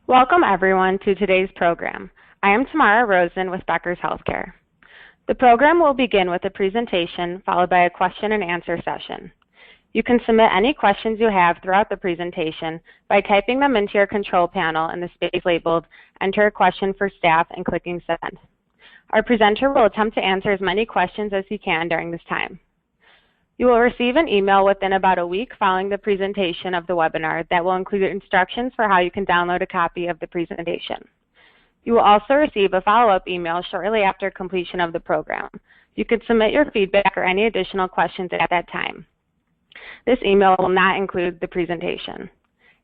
Welcome everyone to today's program. I am Tamara Rosen with Becker's Healthcare. The program will begin with a presentation followed by a question and answer session. You can submit any questions you have throughout the presentation by typing them into your control panel in the space labeled Enter a Question for Staff and clicking Send. Our presenter will attempt to answer as many questions as he can during this time. You will receive an email within about a week following the presentation of the webinar that will include instructions for how you can download a copy of the presentation. You will also receive a follow-up email shortly after completion of the program. You can submit your feedback or any additional questions at that time. This email will not include the presentation.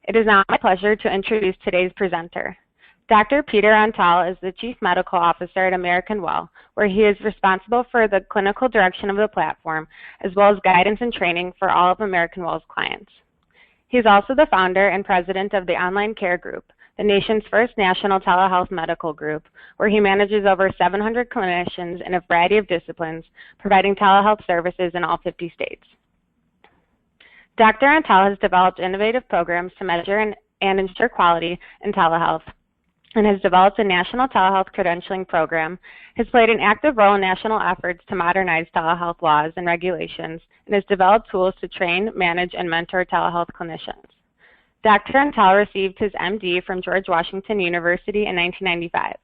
It is now my pleasure to introduce today's presenter. Dr. Peter Antal is the Chief Medical Officer at American Well, where he is responsible for the clinical direction of the platform, as well as guidance and training for all of American Well's clients. He is also the founder and president of the Online Care Group, the nation's first national telehealth medical group, where he manages over 700 clinicians in a variety of disciplines, providing telehealth services in all 50 states. Dr. Antal has developed innovative programs to measure and ensure quality in telehealth, and has developed a national telehealth credentialing program, has played an active role in national efforts to modernize telehealth laws and regulations, and has developed tools to train, manage, and mentor telehealth clinicians. Dr. Antal received his MD from George Washington University in 1995.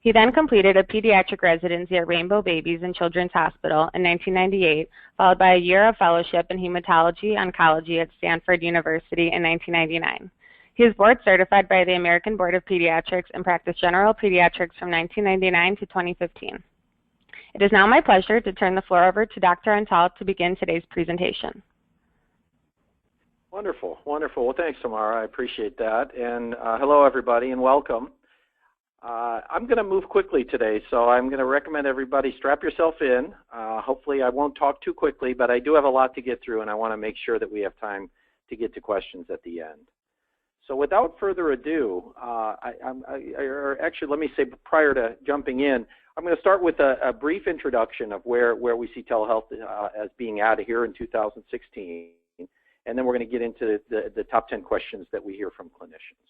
He then completed a pediatric residency at Rainbow Babies and Children's Hospital in 1998, followed by a year of fellowship in hematology oncology at Stanford University in 1999. He is board certified by the American Board of Pediatrics and practiced general pediatrics from 1999 to 2015. It is now my pleasure to turn the floor over to Dr. Antal to begin today's presentation. Wonderful, wonderful. Well, thanks, Tamara. I appreciate that. And hello, everybody, and welcome. I'm going to move quickly today, so I'm going to recommend everybody strap yourself in. Hopefully, I won't talk too quickly, but I do have a lot to get through, and I want to make sure that we have time to get to questions at the end. So without further ado, actually, let me say prior to jumping in, I'm going to start with a brief introduction of where we see telehealth as being at here in 2016, and then we're going to get into the top 10 questions that we hear from clinicians.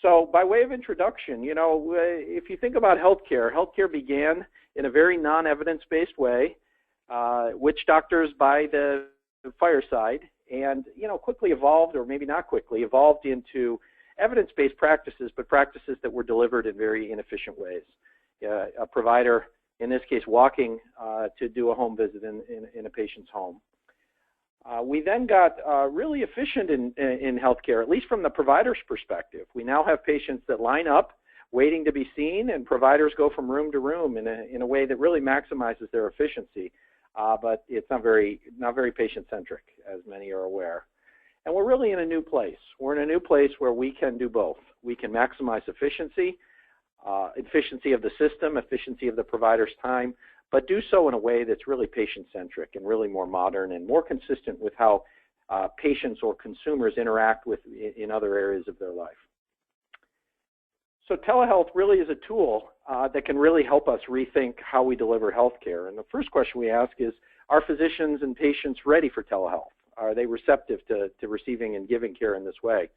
So by way of introduction, you know, if you think about healthcare, healthcare began in a very non-evidence-based way, witch doctors by the fireside, and quickly evolved, or maybe not quickly, evolved into evidence-based practices, but practices that were delivered in very inefficient ways. A provider, in this case, walking to do a home visit in a patient's home. We then got really efficient in healthcare, at least from the provider's perspective. We now have patients that line up, waiting to be seen, and providers go from room to room in a way that really maximizes their efficiency. But it's not very patient-centric, as many are aware. And we're really in a new place. We're in a new place where we can do both. We can maximize efficiency, efficiency of the system, efficiency of the provider's time, but do so in a way that's really patient-centric and really more modern and more consistent with how patients or consumers interact with in other areas of their life. So telehealth really is a tool that can really help us rethink how we deliver healthcare. And the first question we ask is, are physicians and patients ready for telehealth? Are they receptive to receiving and giving care in this way?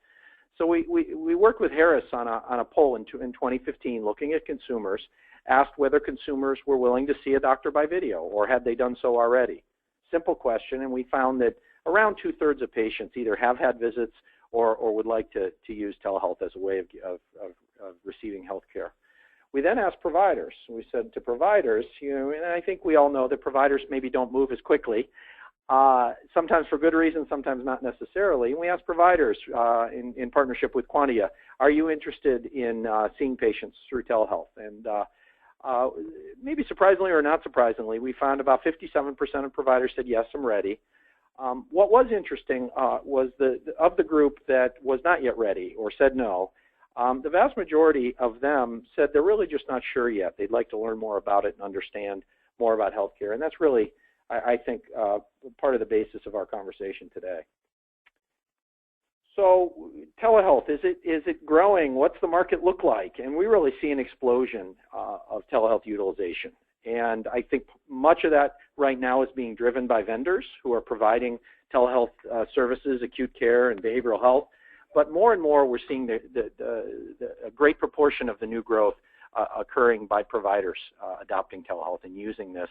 So we worked with Harris on a poll in 2015 looking at consumers, asked whether consumers were willing to see a doctor by video or had they done so already. Simple question, and we found that around 2/3 of patients either have had visits or would like to use telehealth as a way of receiving health care. We then asked providers. We said to providers, and I think we all know that providers maybe don't move as quickly, sometimes for good reasons, sometimes not necessarily. And we asked providers in partnership with Quantia, are you interested in seeing patients through telehealth? And maybe surprisingly or not surprisingly, we found about 57% of providers said, yes, I'm ready. What was interesting was of the group that was not yet ready or said no, the vast majority of them said they're really just not sure yet. They'd like to learn more about it and understand more about healthcare. And that's really, I think, part of the basis of our conversation today. So telehealth, is it growing? What's the market look like? And we really see an explosion of telehealth utilization. And I think much of that right now is being driven by vendors who are providing telehealth services, acute care, and behavioral health. but more and more we're seeing a great proportion of the new growth occurring by providers adopting telehealth and using this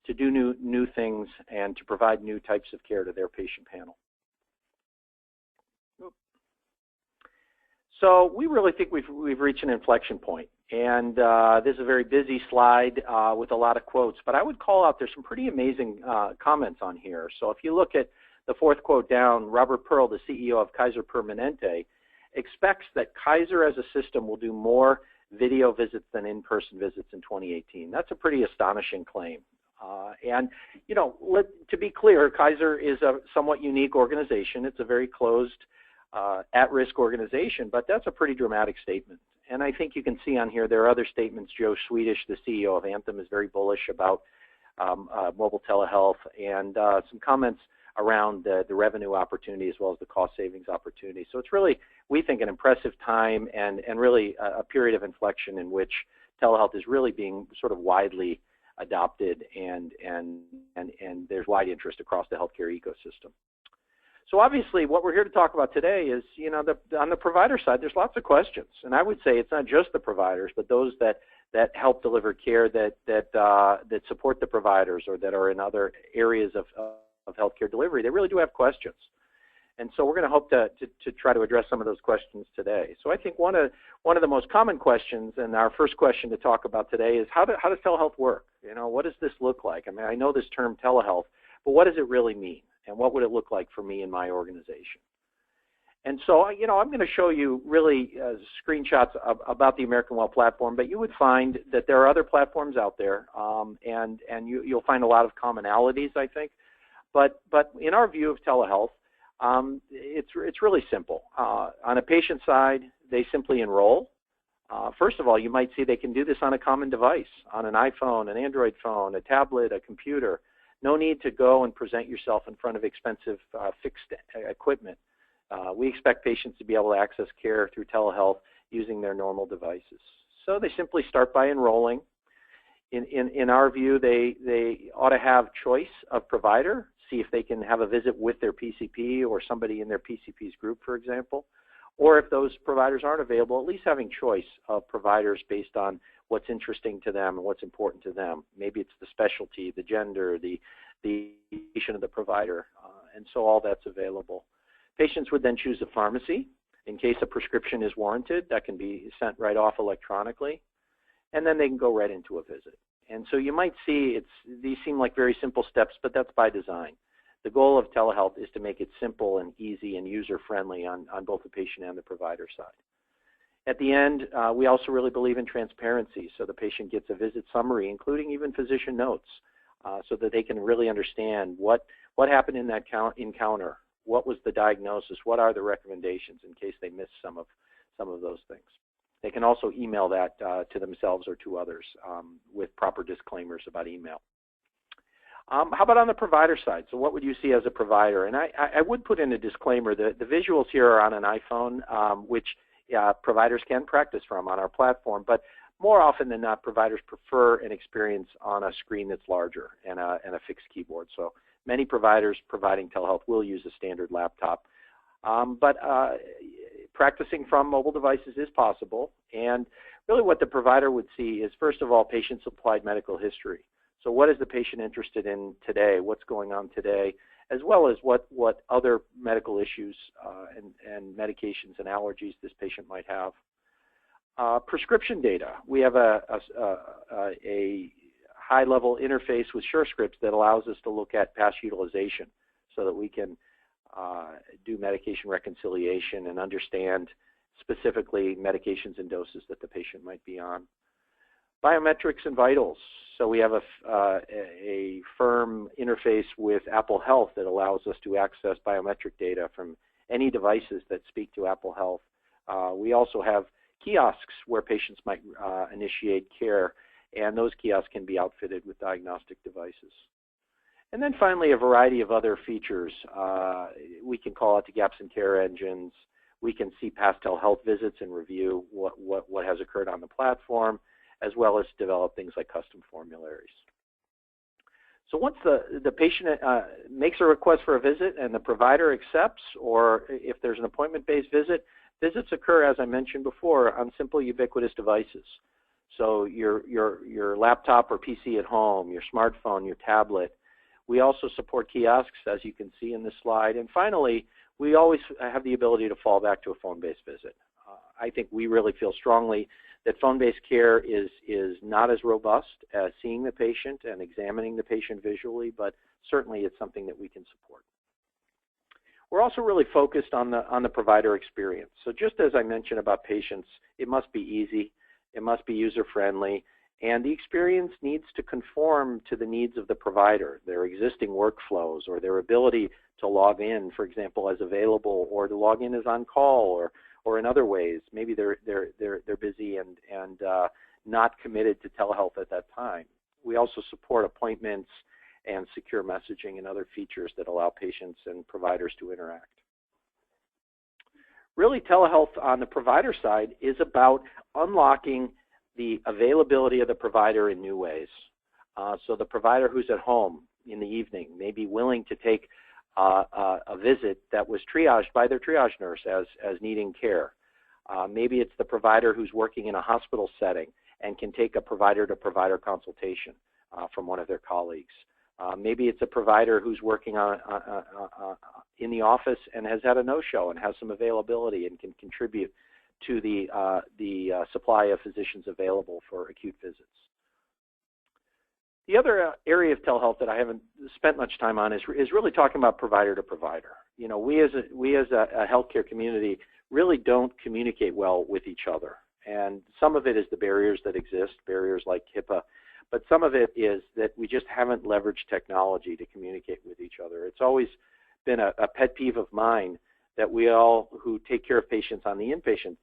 to do new things and to provide new types of care to their patient panel. So we really think we've reached an inflection point. And this is a very busy slide with a lot of quotes, but I would call out, there's some pretty amazing comments on here. So if you look at the fourth quote down, Robert Pearl, the CEO of Kaiser Permanente, expects that Kaiser as a system will do more video visits than in-person visits in 2018. That's a pretty astonishing claim. And, you know, to be clear, Kaiser is a somewhat unique organization. It's a very closed, at-risk organization, but that's a pretty dramatic statement. And I think you can see on here there are other statements. Joe Swedish, the CEO of Anthem, is very bullish about mobile telehealth, and some comments around the revenue opportunity as well as the cost savings opportunity. So it's really, we think, an impressive time and really a period of inflection in which telehealth is really being sort of widely adopted, and there's wide interest across the healthcare ecosystem. So obviously what we're here to talk about today is, you know, on the provider side, there's lots of questions. And I would say it's not just the providers, but those that help deliver care, that support the providers or that are in other areas of healthcare delivery. They really do have questions. And so we're going to hope to try to address some of those questions today. So I think one of the most common questions, and our first question to talk about today, is how does telehealth work? You know, what does this look like? I mean, I know this term telehealth, but what does it really mean? And what would it look like for me and my organization? And so, you know, I'm going to show you really screenshots about the American Well platform, but you would find that there are other platforms out there, and you'll find a lot of commonalities, I think. But in our view of telehealth, it's really simple. On a patient side, they simply enroll. First of all, you might see they can do this on a common device, on an iPhone, an Android phone, a tablet, a computer. No need to go and present yourself in front of expensive fixed equipment. We expect patients to be able to access care through telehealth using their normal devices. So they simply start by enrolling. In our view, they ought to have choice of provider, see if they can have a visit with their PCP or somebody in their PCP's group, for example. Or if those providers aren't available, at least having choice of providers based on what's interesting to them and what's important to them. Maybe it's the specialty, the gender, the patient of the provider, and so all that's available. Patients would then choose a pharmacy in case a prescription is warranted. That can be sent right off electronically, and then they can go right into a visit. And so you might see these seem like very simple steps, but that's by design. The goal of telehealth is to make it simple and easy and user-friendly on both the patient and the provider side. At the end, we also really believe in transparency, so the patient gets a visit summary, including even physician notes, so that they can really understand what happened in that encounter, what was the diagnosis, what are the recommendations in case they missed some of those things. They can also email that to themselves or to others with proper disclaimers about email. How about on the provider side? So what would you see as a provider? And I would put in a disclaimer. The visuals here are on an iPhone, which providers can practice from on our platform, but more often than not, providers prefer an experience on a screen that's larger and a fixed keyboard. So many providers providing telehealth will use a standard laptop. But practicing from mobile devices is possible. And really what the provider would see is, first of all, patient-supplied medical history. So what is the patient interested in today? What's going on today? As well as what other medical issues and medications and allergies this patient might have. Prescription data. We have a high-level interface with SureScripts that allows us to look at past utilization so that we can do medication reconciliation and understand specifically medications and doses that the patient might be on. Biometrics and vitals. So we have a firm interface with Apple Health that allows us to access biometric data from any devices that speak to Apple Health. We also have kiosks where patients might initiate care, and those kiosks can be outfitted with diagnostic devices. And then finally, a variety of other features. We can call out the gaps in care engines. We can see past telehealth visits and review what has occurred on the platform, as well as develop things like custom formularies. So once the patient makes a request for a visit and the provider accepts, or if there's an appointment-based visit, visits occur, as I mentioned before, on simple ubiquitous devices. So your laptop or PC at home, your smartphone, your tablet. We also support kiosks, as you can see in this slide. And finally, we always have the ability to fall back to a phone-based visit. I think we really feel strongly that phone-based care is not as robust as seeing the patient and examining the patient visually, but certainly it's something that we can support. We're also really focused on the provider experience. So just as I mentioned about patients, it must be easy, it must be user-friendly, and the experience needs to conform to the needs of the provider, their existing workflows, or their ability to log in, for example, as available, or to log in as on call, or in other ways. Maybe they're busy and not committed to telehealth at that time. We also support appointments and secure messaging and other features that allow patients and providers to interact. Really, telehealth on the provider side is about unlocking the availability of the provider in new ways. So the provider who's at home in the evening may be willing to take a visit that was triaged by their triage nurse as needing care. Maybe it's the provider who's working in a hospital setting and can take a provider-to-provider consultation from one of their colleagues. Maybe it's a provider who's working in the office and has had a no-show and has some availability and can contribute to the supply of physicians available for acute visits. The other area of telehealth that I haven't spent much time on is really talking about provider to provider. You know, we as a healthcare community really don't communicate well with each other. And some of it is the barriers that exist, barriers like HIPAA, but some of it is that we just haven't leveraged technology to communicate with each other. It's always been a pet peeve of mine that we all who take care of patients on the inpatient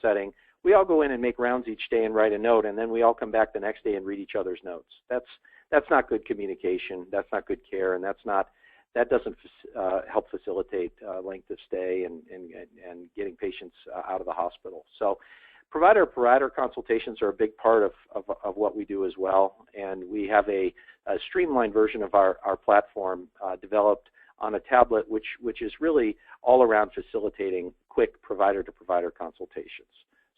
setting, we all go in and make rounds each day and write a note, and then we all come back the next day and read each other's notes. That's not good communication. That's not good care, and that doesn't help facilitate length of stay and getting patients out of the hospital. So provider-provider consultations are a big part of what we do as well, and we have a streamlined version of our platform developed on a tablet, which is really all around facilitating quick provider-to-provider consultations.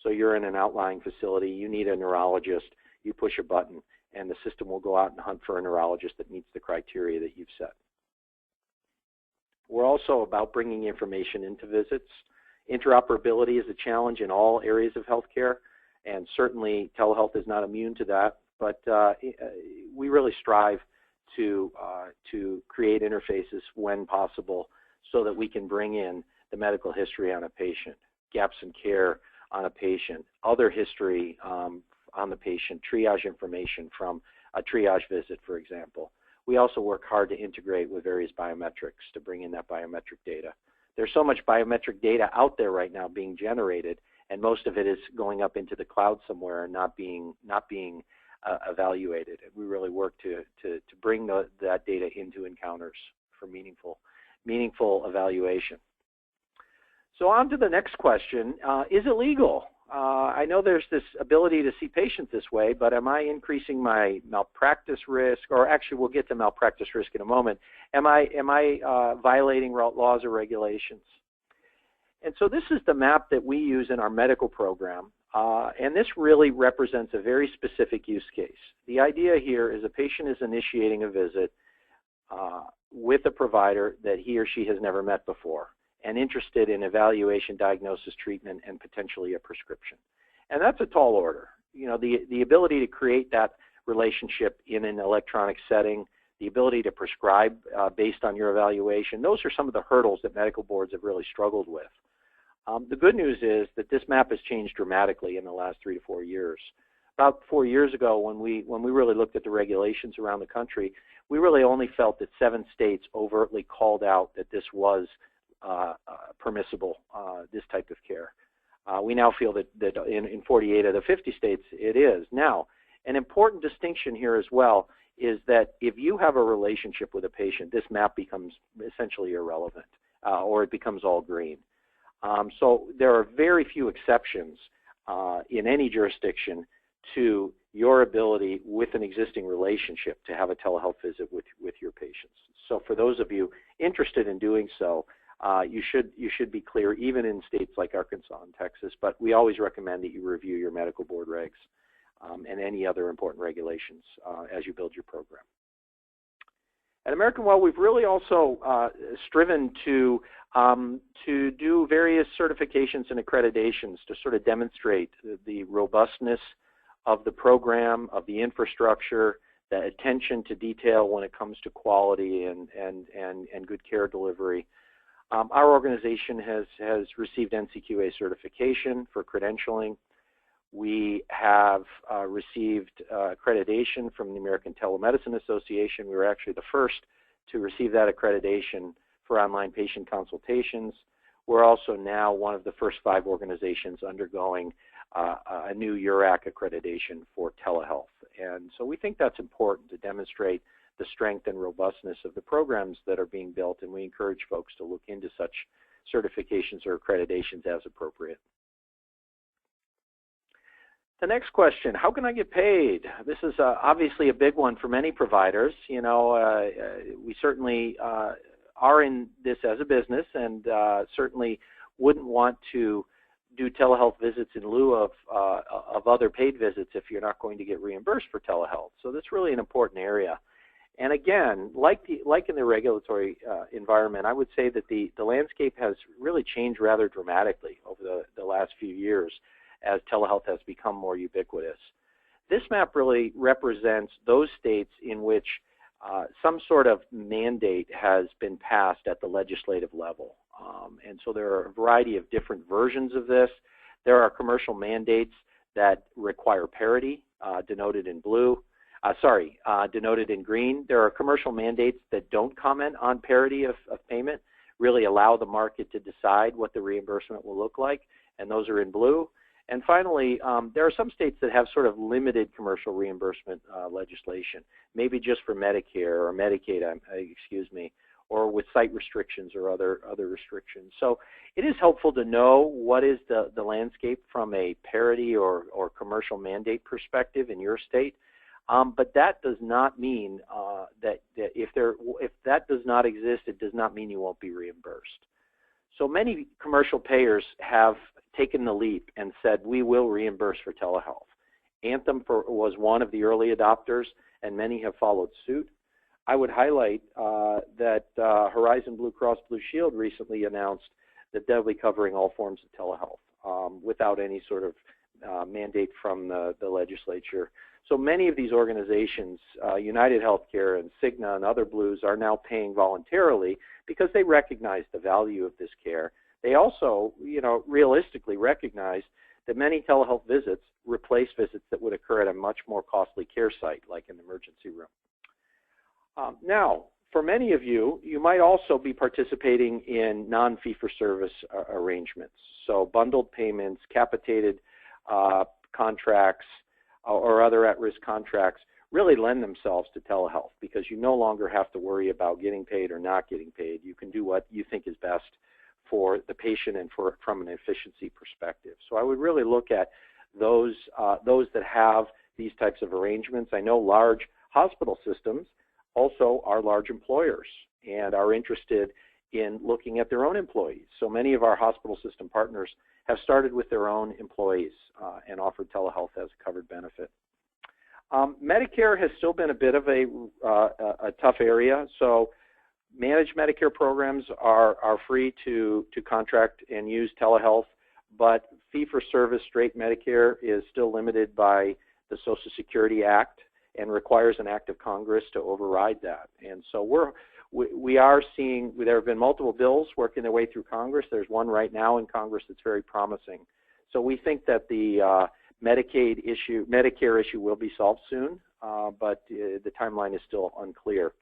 So you're in an outlying facility, you need a neurologist, you push a button, and the system will go out and hunt for a neurologist that meets the criteria that you've set. We're also about bringing information into visits. Interoperability is a challenge in all areas of healthcare, and certainly telehealth is not immune to that, but we really strive to create interfaces when possible so that we can bring in the medical history on a patient, gaps in care on a patient, other history on the patient, triage information from a triage visit, for example. We also work hard to integrate with various biometrics to bring in that biometric data. There's so much biometric data out there right now being generated, and most of it is going up into the cloud somewhere and not being evaluated. And we really work to bring that data into encounters for meaningful evaluation. So on to the next question, is it legal? I know there's this ability to see patients this way, but am I increasing my malpractice risk? Or actually, we'll get to malpractice risk in a moment. Am I violating laws or regulations? And so this is the map that we use in our medical program, and this really represents a very specific use case. The idea here is a patient is initiating a visit with a provider that he or she has never met before, and interested in evaluation, diagnosis, treatment, and potentially a prescription. And that's a tall order. You know, the ability to create that relationship in an electronic setting, the ability to prescribe based on your evaluation, those are some of the hurdles that medical boards have really struggled with. The good news is that this map has changed dramatically in the last 3 to 4 years. About 4 years ago, when we really looked at the regulations around the country, we really only felt that 7 states overtly called out that this was permissible, this type of care. We now feel that in 48 of the 50 states it is. Now, an important distinction here as well is that if you have a relationship with a patient, this map becomes essentially irrelevant, or it becomes all green. So there are very few exceptions in any jurisdiction to your ability with an existing relationship to have a telehealth visit with your patients. So for those of you interested in doing so, you should be clear even in states like Arkansas and Texas, but we always recommend that you review your medical board regs and any other important regulations as you build your program. At American Well, we've really also striven to do various certifications and accreditations to sort of demonstrate the robustness of the program, of the infrastructure, the attention to detail when it comes to quality and good care delivery. Our organization has received NCQA certification for credentialing. We have received accreditation from the American Telemedicine Association. We were actually the first to receive that accreditation for online patient consultations. We're also now one of the first 5 organizations undergoing a new URAC accreditation for telehealth. And so we think that's important to demonstrate the strength and robustness of the programs that are being built, and we encourage folks to look into such certifications or accreditations as appropriate. The next question, how can I get paid? This is obviously a big one for many providers. You know, we certainly are in this as a business and certainly wouldn't want to do telehealth visits in lieu of other paid visits if you're not going to get reimbursed for telehealth. So that's really an important area. And again, like in the regulatory environment, I would say that the landscape has really changed rather dramatically over the last few years as telehealth has become more ubiquitous. This map really represents those states in which some sort of mandate has been passed at the legislative level. And so there are a variety of different versions of this. There are commercial mandates that require parity, denoted in blue. Denoted in green. There are commercial mandates that don't comment on parity of payment, really allow the market to decide what the reimbursement will look like, and those are in blue. And finally, there are some states that have sort of limited commercial reimbursement legislation, maybe just for Medicare or Medicaid, or with site restrictions or other restrictions. So it is helpful to know what is the landscape from a parity or commercial mandate perspective in your state. But that does not mean that if that does not exist, it does not mean you won't be reimbursed. So many commercial payers have taken the leap and said, we will reimburse for telehealth. Anthem was one of the early adopters, and many have followed suit. I would highlight that Horizon Blue Cross Blue Shield recently announced that they'll be covering all forms of telehealth without any sort of mandate from the legislature. So many of these organizations, United Healthcare and Cigna and other Blues, are now paying voluntarily because they recognize the value of this care. They also, realistically recognize that many telehealth visits replace visits that would occur at a much more costly care site, like an emergency room. Now, for many of you, you might also be participating in non-fee-for-service arrangements. So bundled payments, capitated contracts, or other at-risk contracts really lend themselves to telehealth because you no longer have to worry about getting paid or not getting paid. You can do what you think is best for the patient and from an efficiency perspective. So I would really look at those that have these types of arrangements. I know large hospital systems also are large employers and are interested in looking at their own employees. So many of our hospital system partners have started with their own employees and offered telehealth as a covered benefit. Medicare has still been a bit of a tough area. So managed Medicare programs are free to contract and use telehealth, but fee-for-service straight Medicare is still limited by the Social Security Act and requires an act of Congress to override that. And so we are seeing, there have been multiple bills working their way through Congress. There's one right now in Congress that's very promising. So we think that the Medicare issue will be solved soon, but the timeline is still unclear.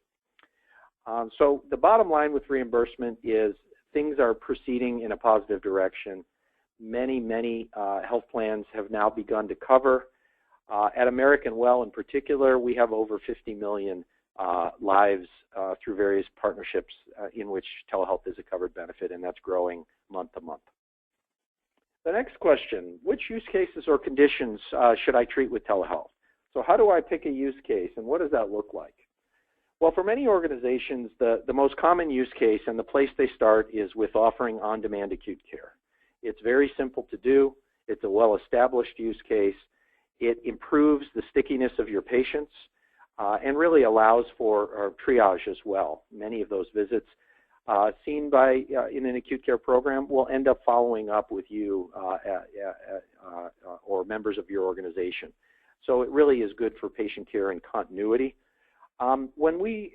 So the bottom line with reimbursement is things are proceeding in a positive direction. Many health plans have now begun to cover. At American Well in particular, we have over 50 million lives through various partnerships in which telehealth is a covered benefit, and that's growing month to month. The next question, which use cases or conditions should I treat with telehealth? So how do I pick a use case, and what does that look like? Well, for many organizations, the most common use case and the place they start is with offering on-demand acute care. It's very simple to do. It's a well-established use case. It improves the stickiness of your patients and really allows for triage as well. Many of those visits seen by in an acute care program will end up following up with you or members of your organization. So it really is good for patient care and continuity. When we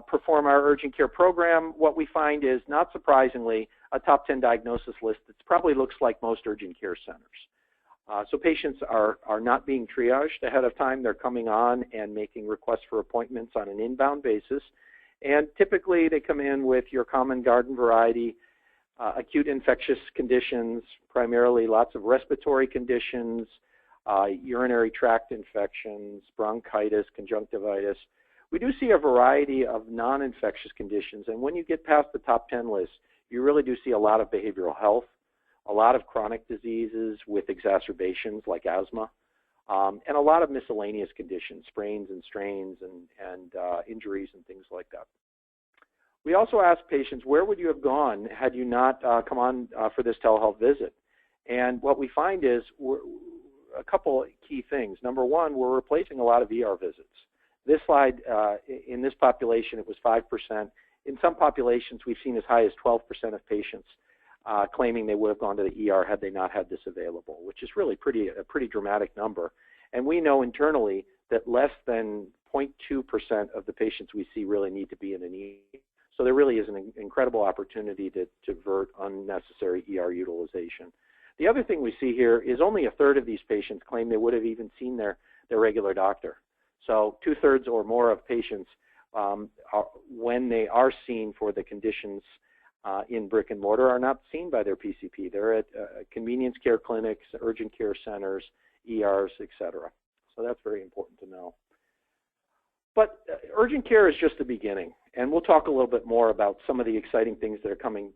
perform our urgent care program, what we find is, not surprisingly, a top 10 diagnosis list that probably looks like most urgent care centers. So patients are not being triaged ahead of time. They're coming on and making requests for appointments on an inbound basis. And typically they come in with your common garden variety, acute infectious conditions, primarily lots of respiratory conditions, urinary tract infections, bronchitis, conjunctivitis. We do see a variety of non-infectious conditions, and when you get past the top 10 list, you really do see a lot of behavioral health, a lot of chronic diseases with exacerbations like asthma, and a lot of miscellaneous conditions, sprains and strains and injuries and things like that. We also ask patients, where would you have gone had you not come on for this telehealth visit? And what we find is a couple key things. Number one, we're replacing a lot of ER visits. This slide, in this population, it was 5%. In some populations, we've seen as high as 12% of patients claiming they would have gone to the ER had they not had this available, which is really a pretty dramatic number. And we know internally that less than 0.2% of the patients we see really need to be in an ER. So there really is an incredible opportunity to divert unnecessary ER utilization. The other thing we see here is only a third of these patients claim they would have even seen their regular doctor. So 2/3 or more of patients, when they are seen for the conditions in brick and mortar, are not seen by their PCP. They're at convenience care clinics, urgent care centers, ERs, etc. So that's very important to know. But urgent care is just the beginning, and we'll talk a little bit more about some of the exciting things that are coming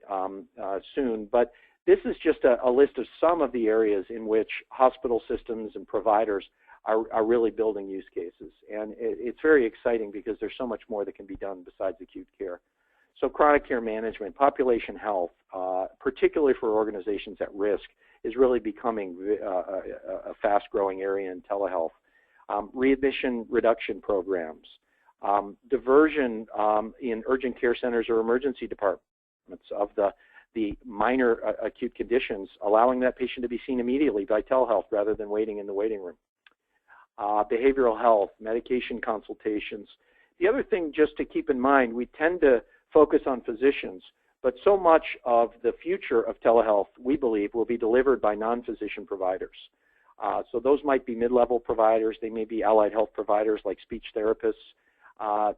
soon. But this is just a list of some of the areas in which hospital systems and providers are really building use cases. And it's very exciting because there's so much more that can be done besides acute care. So chronic care management, population health, particularly for organizations at risk, is really becoming a fast-growing area in telehealth. Readmission reduction programs, diversion in urgent care centers or emergency departments of the minor acute conditions, allowing that patient to be seen immediately by telehealth rather than waiting in the waiting room. Behavioral health, medication consultations. The other thing just to keep in mind, we tend to focus on physicians, but so much of the future of telehealth, we believe, will be delivered by non-physician providers. So those might be mid-level providers. They may be allied health providers like speech therapists.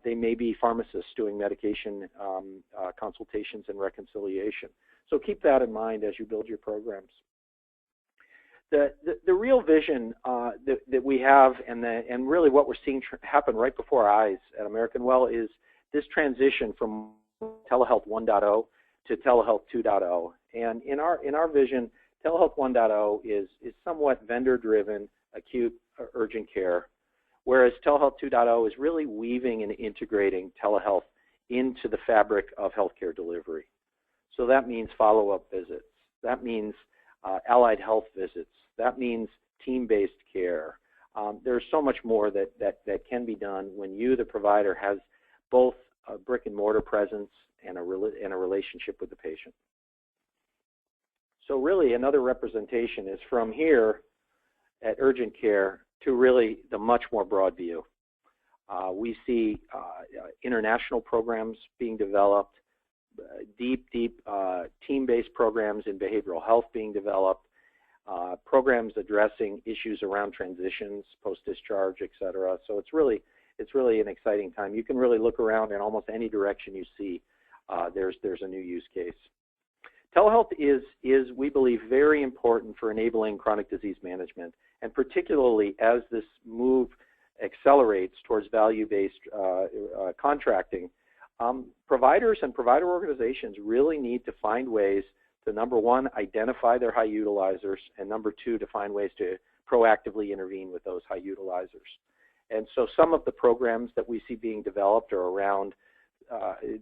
They may be pharmacists doing medication consultations and reconciliation. So keep that in mind as you build your programs. The real vision that we have and really what we're seeing happen right before our eyes at American Well is this transition from Telehealth 1.0 to Telehealth 2.0. And in our vision, Telehealth 1.0 is somewhat vendor-driven acute urgent care, whereas Telehealth 2.0 is really weaving and integrating telehealth into the fabric of healthcare delivery. So that means follow-up visits. That means allied health visits. That means team-based care. There's so much more that can be done when you, the provider, has both a brick-and-mortar presence and a relationship with the patient. So really another representation is from here at urgent care to really the much more broad view. We see international programs being developed, deep team-based programs in behavioral health being developed, programs addressing issues around transitions, post-discharge, et cetera. So it's really an exciting time. You can really look around in almost any direction you see. There's a new use case. Telehealth is, we believe, very important for enabling chronic disease management, and particularly as this move accelerates towards value-based contracting, providers and provider organizations really need to find ways to, number one, identify their high utilizers, and number two, to find ways to proactively intervene with those high utilizers. And so some of the programs that we see being developed are around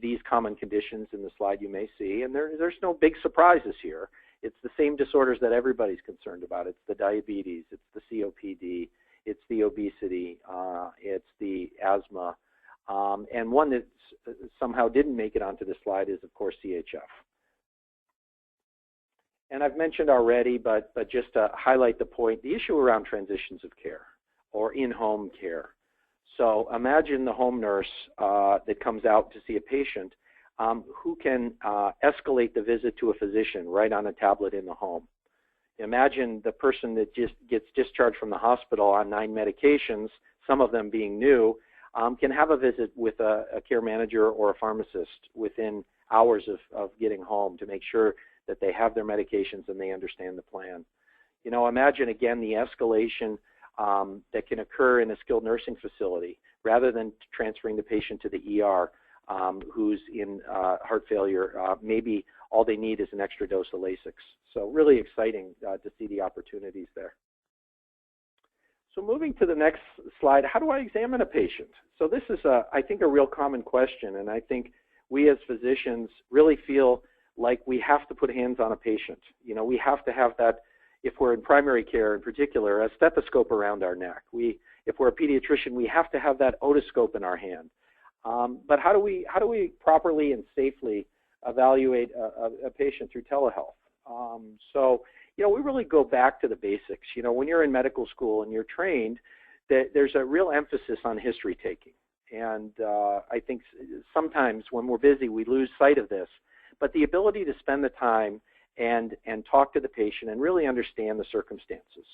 these common conditions in the slide you may see, and there's no big surprises here. It's the same disorders that everybody's concerned about. It's the diabetes, it's the COPD, it's the obesity, it's the asthma, and one that somehow didn't make it onto this slide is, of course, CHF. And I've mentioned already, but just to highlight the point, the issue around transitions of care or in-home care. So imagine the home nurse that comes out to see a patient who can escalate the visit to a physician right on a tablet in the home. Imagine the person that just gets discharged from the hospital on 9 medications, some of them being new, can have a visit with a care manager or a pharmacist within hours of getting home to make sure that they have their medications and they understand the plan. You know, imagine again the escalation that can occur in a skilled nursing facility rather than transferring the patient to the ER who's in heart failure. Maybe all they need is an extra dose of Lasix. So really exciting to see the opportunities there. So moving to the next slide, how do I examine a patient? So this is, I think, a real common question, and I think we as physicians really feel like we have to put hands on a patient. You know, we have to have that, if we're in primary care in particular, a stethoscope around our neck. If we're a pediatrician, we have to have that otoscope in our hand. But how do we properly and safely evaluate a patient through telehealth? So, you know, we really go back to the basics. You know, when you're in medical school and you're trained, there's a real emphasis on history taking. And I think sometimes when we're busy, we lose sight of this. But the ability to spend the time and talk to the patient and really understand the circumstances.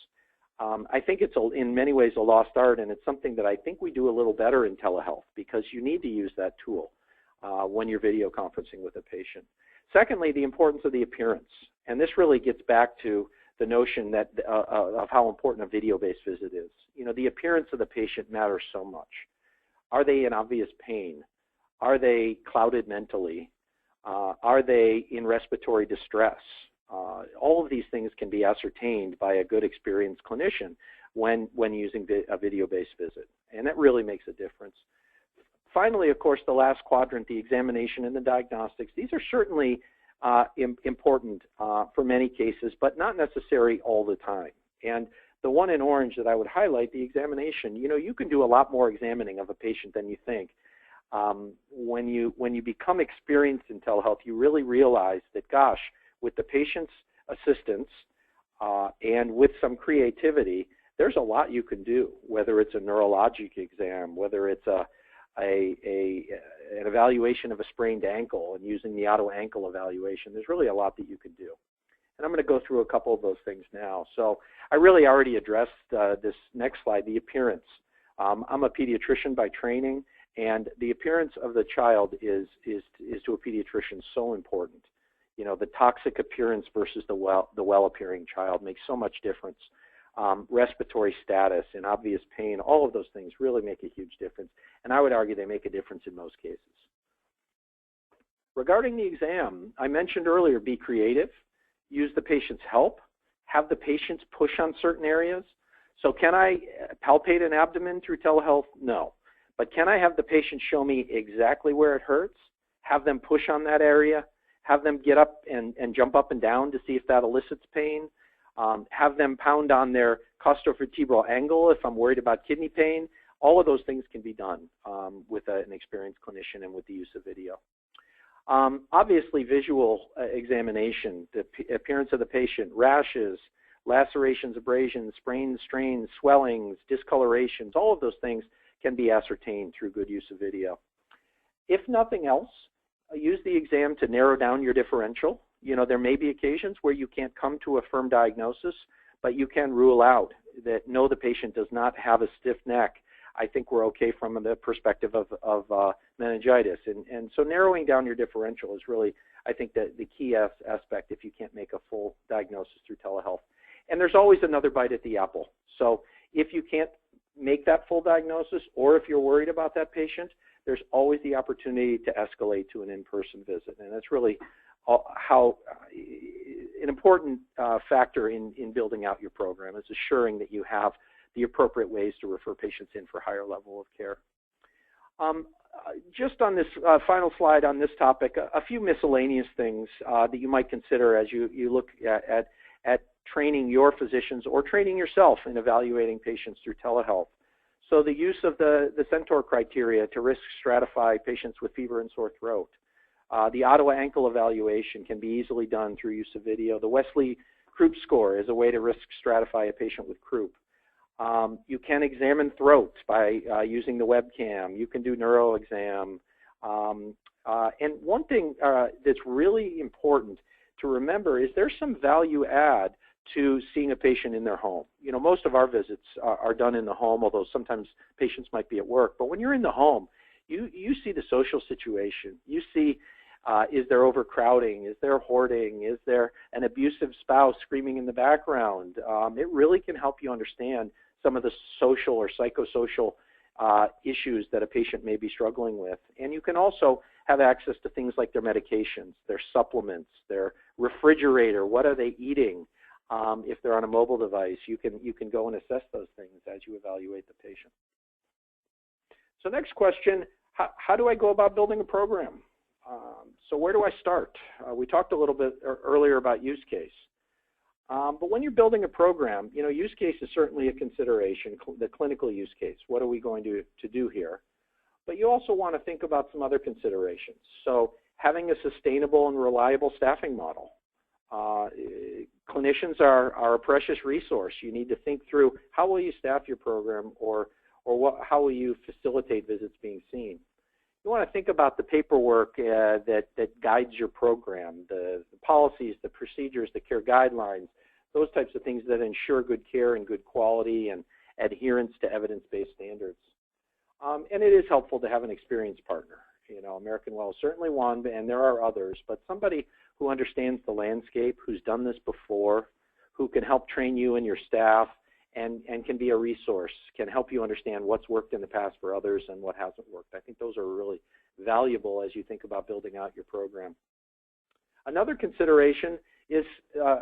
I think it's in many ways a lost art, and it's something that I think we do a little better in telehealth because you need to use that tool when you're video conferencing with a patient. Secondly, the importance of the appearance, and this really gets back to the notion that of how important a video-based visit is. You know, the appearance of the patient matters so much. Are they in obvious pain? Are they clouded mentally? Are they in respiratory distress? All of these things can be ascertained by a good experienced clinician when using a video-based visit, and that really makes a difference. Finally, of course, the last quadrant, the examination and the diagnostics, these are certainly important for many cases, but not necessary all the time. And the one in orange that I would highlight, the examination, you know, you can do a lot more examining of a patient than you think. When you become experienced in telehealth, you really realize that, gosh, with the patient's assistance and with some creativity, there's a lot you can do, whether it's a neurologic exam, whether it's an evaluation of a sprained ankle and using the auto ankle evaluation. There's really a lot that you can do. And I'm going to go through a couple of those things now. So I really already addressed this next slide, the appearance. I'm a pediatrician by training, and the appearance of the child is to a pediatrician so important. You know, the toxic appearance versus the well-appearing child makes so much difference. Respiratory status and obvious pain, all of those things really make a huge difference. And I would argue they make a difference in most cases. Regarding the exam, I mentioned earlier, be creative, use the patient's help, have the patients push on certain areas. So can I palpate an abdomen through telehealth? No. But can I have the patient show me exactly where it hurts, have them push on that area, have them get up and jump up and down to see if that elicits pain, have them pound on their costovertebral angle if I'm worried about kidney pain. All of those things can be done with an experienced clinician and with the use of video. Obviously, visual examination, the appearance of the patient, rashes, lacerations, abrasions, sprains, strains, swellings, discolorations, all of those things can be ascertained through good use of video. If nothing else, use the exam to narrow down your differential. You know, there may be occasions where you can't come to a firm diagnosis, but you can rule out that no, the patient does not have a stiff neck. I think we're okay from the perspective of meningitis. And so narrowing down your differential is really, I think, the key aspect if you can't make a full diagnosis through telehealth. And there's always another bite at the apple. So if you can't make that full diagnosis, or if you're worried about that patient, there's always the opportunity to escalate to an in-person visit. And that's really an important factor in building out your program, is assuring that you have the appropriate ways to refer patients in for higher level of care. Just on this final slide on this topic, a few miscellaneous things that you might consider as you look at training your physicians or training yourself in evaluating patients through telehealth. So the use of the Centaur criteria to risk stratify patients with fever and sore throat. The Ottawa ankle evaluation can be easily done through use of video. The Wesley Croup score is a way to risk stratify a patient with croup. You can examine throat by using the webcam. You can do neuro exam. And one thing that's really important to remember is there's some value add to seeing a patient in their home. You know, most of our visits are done in the home, although sometimes patients might be at work. But when you're in the home, you see the social situation. You see, is there overcrowding? Is there hoarding? Is there an abusive spouse screaming in the background? It really can help you understand some of the social or psychosocial issues that a patient may be struggling with. And you can also have access to things like their medications, their supplements, their refrigerator, what are they eating? If they're on a mobile device, you can go and assess those things as you evaluate the patient. So next question, how do I go about building a program? So where do I start? We talked a little bit earlier about use case. But when you're building a program, you know, use case is certainly a consideration, the clinical use case. What are we going to do here? But you also want to think about some other considerations. So having a sustainable and reliable staffing model. Clinicians are a precious resource. You need to think through how will you staff your program, or how will you facilitate visits being seen. You want to think about the paperwork that guides your program, the policies, the procedures, the care guidelines, those types of things that ensure good care and good quality and adherence to evidence-based standards. And it is helpful to have an experienced partner. You know, American Well is certainly one, and there are others, but somebody who understands the landscape, who's done this before, who can help train you and your staff, and can be a resource, can help you understand what's worked in the past for others and what hasn't worked. I think those are really valuable as you think about building out your program. Another consideration is,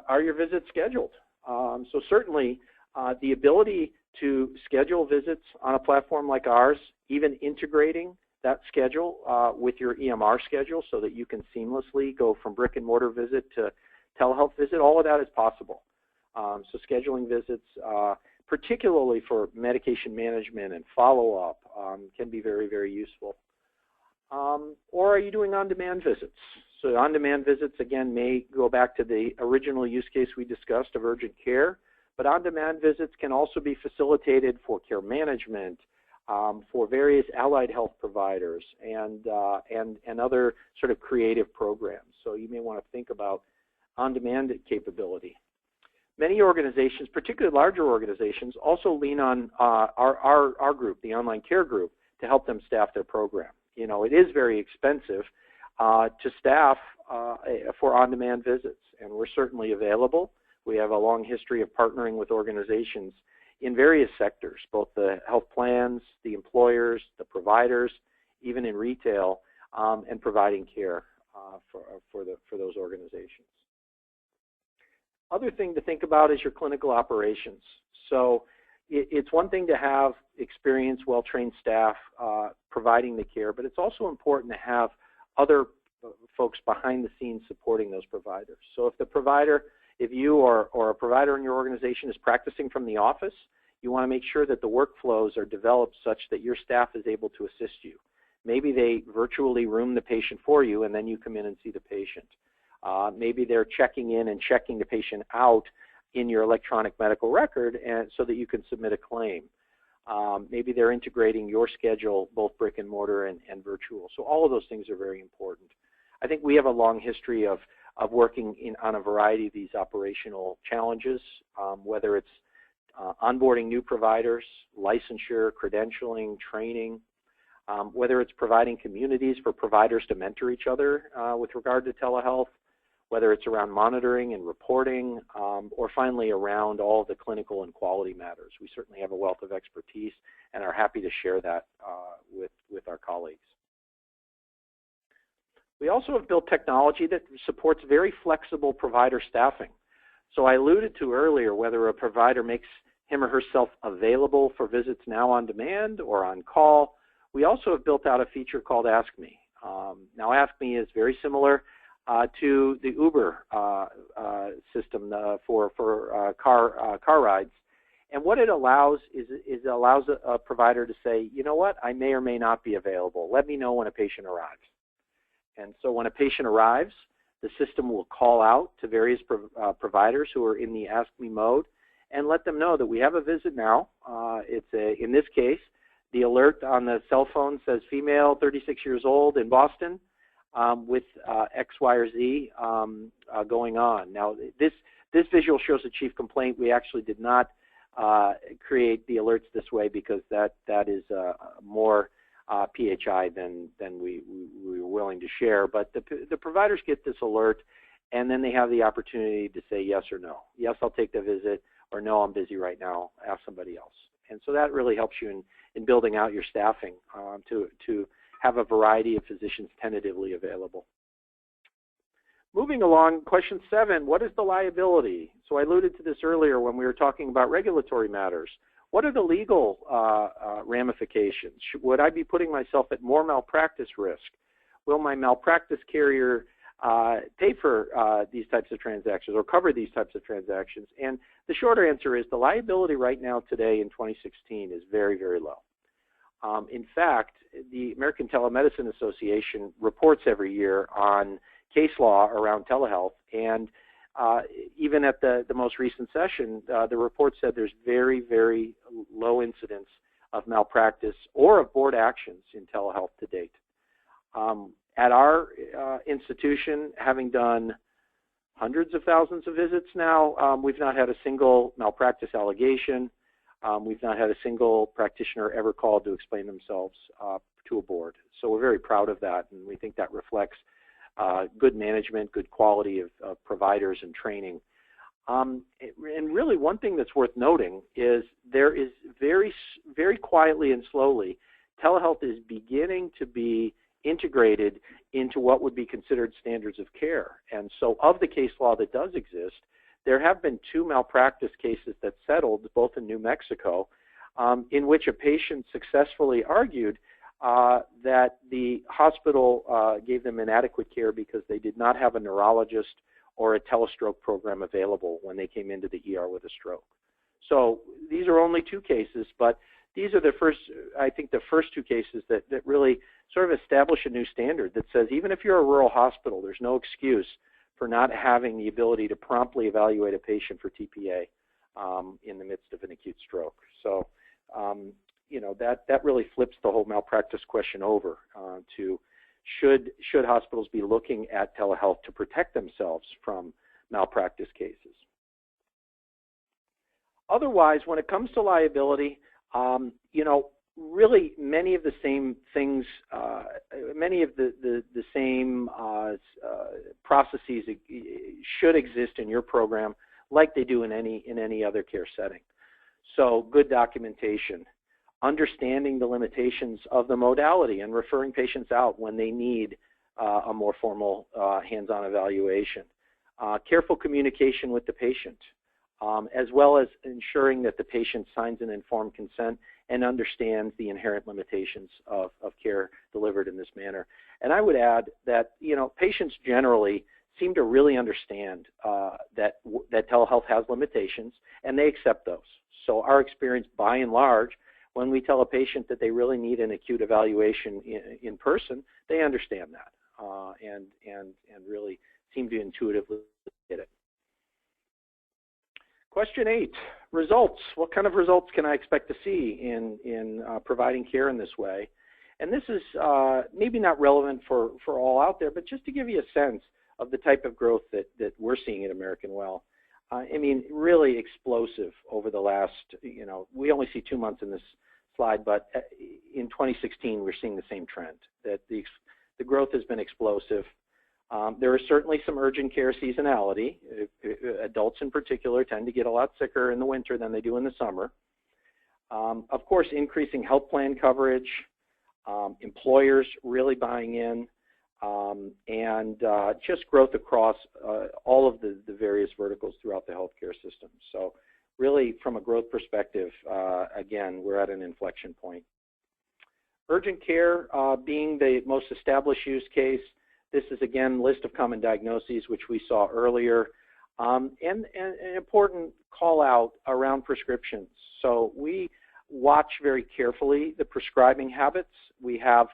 are your visits scheduled? So certainly the ability to schedule visits on a platform like ours, even integrating that schedule with your EMR schedule so that you can seamlessly go from brick and mortar visit to telehealth visit, all of that is possible. So scheduling visits, particularly for medication management and follow-up, can be very, very useful. Or are you doing on-demand visits? So on-demand visits, again, may go back to the original use case we discussed of urgent care, but on-demand visits can also be facilitated for care management, for various allied health providers, and other sort of creative programs. So you may want to think about on-demand capability. Many organizations, particularly larger organizations, also lean on our group, the online care group, to help them staff their program. You know, it is very expensive to staff for on-demand visits, and we're certainly available. We have a long history of partnering with organizations in various sectors, both the health plans, the employers, the providers, even in retail, and providing care for those organizations. Other thing to think about is your clinical operations. So it's one thing to have experienced, well-trained staff providing the care, but it's also important to have other folks behind the scenes supporting those providers. So if you or a provider in your organization is practicing from the office, you want to make sure that the workflows are developed such that your staff is able to assist you. Maybe they virtually room the patient for you, and then you come in and see the patient. Maybe they're checking in and checking the patient out in your electronic medical record and so that you can submit a claim. Maybe they're integrating your schedule, both brick and mortar and virtual. So all of those things are very important. I think we have a long history of working on a variety of these operational challenges, whether it's onboarding new providers, licensure, credentialing, training, whether it's providing communities for providers to mentor each other with regard to telehealth, whether it's around monitoring and reporting, or finally around all the clinical and quality matters. We certainly have a wealth of expertise and are happy to share that with our colleagues. We also have built technology that supports very flexible provider staffing. So I alluded to earlier whether a provider makes him or herself available for visits now on demand or on call. We also have built out a feature called Ask Me. Now Ask Me is very similar to the Uber system for car rides. And what it allows is it allows a provider to say, you know what, I may or may not be available. Let me know when a patient arrives. And so when a patient arrives, the system will call out to various providers who are in the Ask Me mode and let them know that we have a visit now. In this case, the alert on the cell phone says female, 36 years old in Boston with X, Y, or Z going on. Now, this visual shows a chief complaint. We actually did not create the alerts this way because that is more PHI than we were willing to share. But the providers get this alert, and then they have the opportunity to say yes or no. Yes, I'll take the visit, or no, I'm busy right now, ask somebody else. And so that really helps you in building out your staffing to have a variety of physicians tentatively available. Moving along, question 7, what is the liability? So I alluded to this earlier when we were talking about regulatory matters. What are the legal ramifications? Would I be putting myself at more malpractice risk? Will my malpractice carrier pay for these types of transactions or cover these types of transactions? And the shorter answer is the liability right now today in 2016 is very, very low. In fact, the American Telemedicine Association reports every year on case law around telehealth, and even at the most recent session, the report said there's very, very low incidence of malpractice or of board actions in telehealth to date. At our institution, having done hundreds of thousands of visits now, we've not had a single malpractice allegation. We've not had a single practitioner ever called to explain themselves to a board. So we're very proud of that, and we think that reflects good management, good quality of providers and training. And really one thing that's worth noting is there is very, very quietly and slowly, telehealth is beginning to be integrated into what would be considered standards of care. And so of the case law that does exist, there have been 2 malpractice cases that settled, both in New Mexico, in which a patient successfully argued that the hospital gave them inadequate care because they did not have a neurologist or a telestroke program available when they came into the ER with a stroke. So these are only 2 cases, but these are the first, I think the first 2 cases that really sort of establish a new standard that says even if you're a rural hospital, there's no excuse for not having the ability to promptly evaluate a patient for TPA in the midst of an acute stroke. So, you know, that really flips the whole malpractice question over to should hospitals be looking at telehealth to protect themselves from malpractice cases. Otherwise, when it comes to liability, you know, really many of the same things, many of the same processes should exist in your program like they do in any other care setting. So good documentation, understanding the limitations of the modality and referring patients out when they need a more formal hands-on evaluation, careful communication with the patient, as well as ensuring that the patient signs an informed consent and understands the inherent limitations of care delivered in this manner. And I would add that, you know, patients generally seem to really understand that telehealth has limitations, and they accept those. So our experience, by and large, when we tell a patient that they really need an acute evaluation in person, they understand that and really seem to intuitively get it. Question 8, results. What kind of results can I expect to see in providing care in this way? And this is maybe not relevant for all out there, but just to give you a sense of the type of growth that we're seeing at American Well. I mean, really explosive over the last, you know, we only see 2 months in this slide, but in 2016, we're seeing the same trend, that the growth has been explosive. There is certainly some urgent care seasonality. Adults in particular tend to get a lot sicker in the winter than they do in the summer. Of course, increasing health plan coverage, employers really buying in, and just growth across all of the various verticals throughout the healthcare system. So really, from a growth perspective, again, we're at an inflection point. Urgent care being the most established use case. This is, again, list of common diagnoses, which we saw earlier, and an important call out around prescriptions. So we watch very carefully the prescribing habits. We have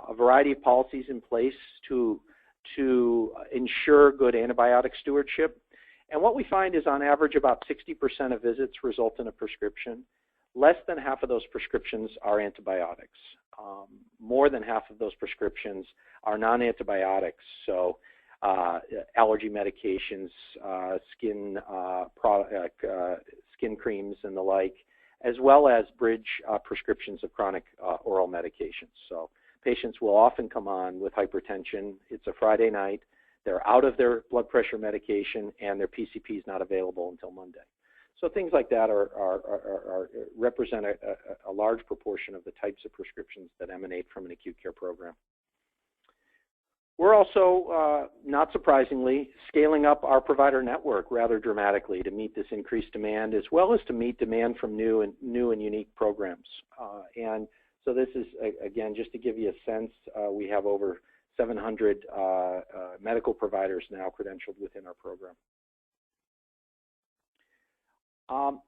a variety of policies in place to ensure good antibiotic stewardship. And what we find is, on average, about 60% of visits result in a prescription. Less than half of those prescriptions are antibiotics. More than half of those prescriptions are non-antibiotics, so allergy medications, skin creams and the like, as well as bridge prescriptions of chronic oral medications. So patients will often come on with hypertension. It's a Friday night. They're out of their blood pressure medication, and their PCP is not available until Monday. So things like that represent a large proportion of the types of prescriptions that emanate from an acute care program. We're also, not surprisingly, scaling up our provider network rather dramatically to meet this increased demand, as well as to meet demand from new and unique programs. And so this is, again, just to give you a sense, we have over 700 medical providers now credentialed within our program.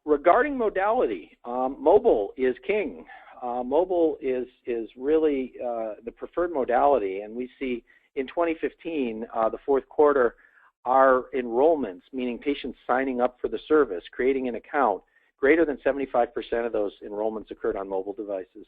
Regarding modality, mobile is king. Mobile is really the preferred modality, and we see in 2015, the fourth quarter, our enrollments, meaning patients signing up for the service, creating an account, greater than 75% of those enrollments occurred on mobile devices.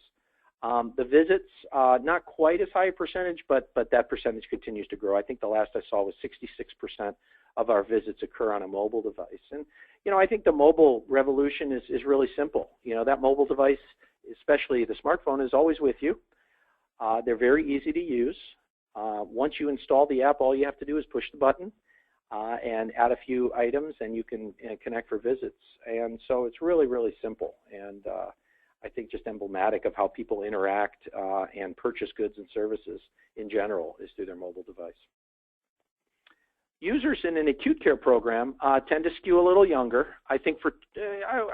The visits, not quite as high a percentage, but that percentage continues to grow. I think the last I saw was 66% of our visits occur on a mobile device. And, you know, I think the mobile revolution is really simple. You know, that mobile device, especially the smartphone, is always with you. They're very easy to use. Once you install the app, all you have to do is push the button and add a few items, and you can connect for visits. And so it's really, really simple. And I think just emblematic of how people interact and purchase goods and services in general is through their mobile device. Users in an acute care program tend to skew a little younger, I think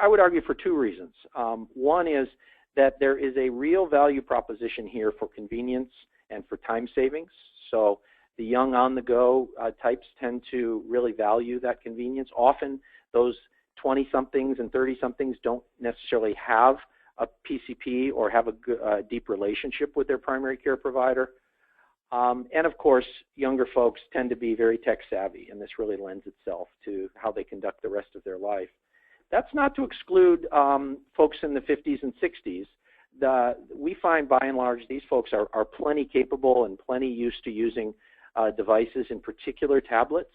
I would argue for two reasons. One is that there is a real value proposition here for convenience and for time savings. So the young on-the-go types tend to really value that convenience. Often those 20-somethings and 30-somethings don't necessarily have a PCP or have a deep relationship with their primary care provider. And of course, younger folks tend to be very tech savvy, and this really lends itself to how they conduct the rest of their life. That's not to exclude folks in the 50s and 60s. We find, by and large, these folks are plenty capable and plenty used to using devices, in particular tablets.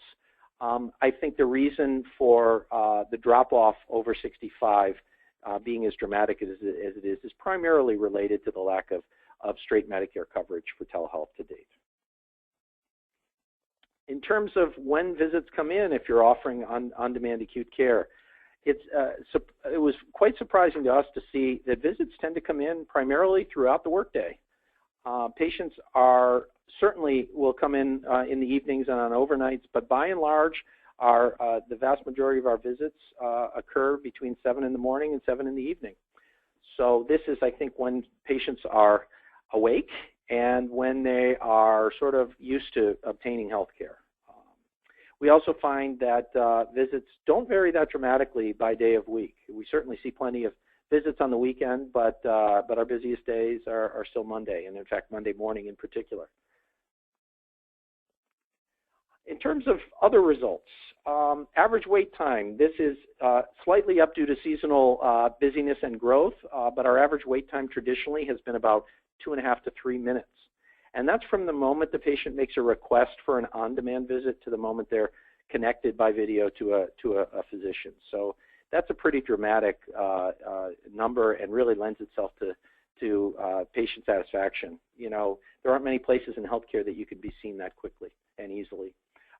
I think the reason for the drop-off over 65 being as dramatic as it is primarily related to the lack of straight Medicare coverage for telehealth to date. In terms of when visits come in, if you're offering on-demand acute care, it was quite surprising to us to see that visits tend to come in primarily throughout the workday. Patients certainly will come in the evenings and on overnights, but by and large, the vast majority of our visits occur between 7 in the morning and 7 in the evening. So this is, I think, when patients are awake and when they are sort of used to obtaining health care. We also find that visits don't vary that dramatically by day of week. We certainly see plenty of visits on the weekend, but our busiest days are still Monday, and in fact, Monday morning in particular. In terms of other results, average wait time, this is slightly up due to seasonal busyness and growth, but our average wait time traditionally has been about 2.5 to 3 minutes. And that's from the moment the patient makes a request for an on-demand visit to the moment they're connected by video to a physician. So that's a pretty dramatic number and really lends itself to patient satisfaction. You know, there aren't many places in healthcare that you could be seen that quickly and easily.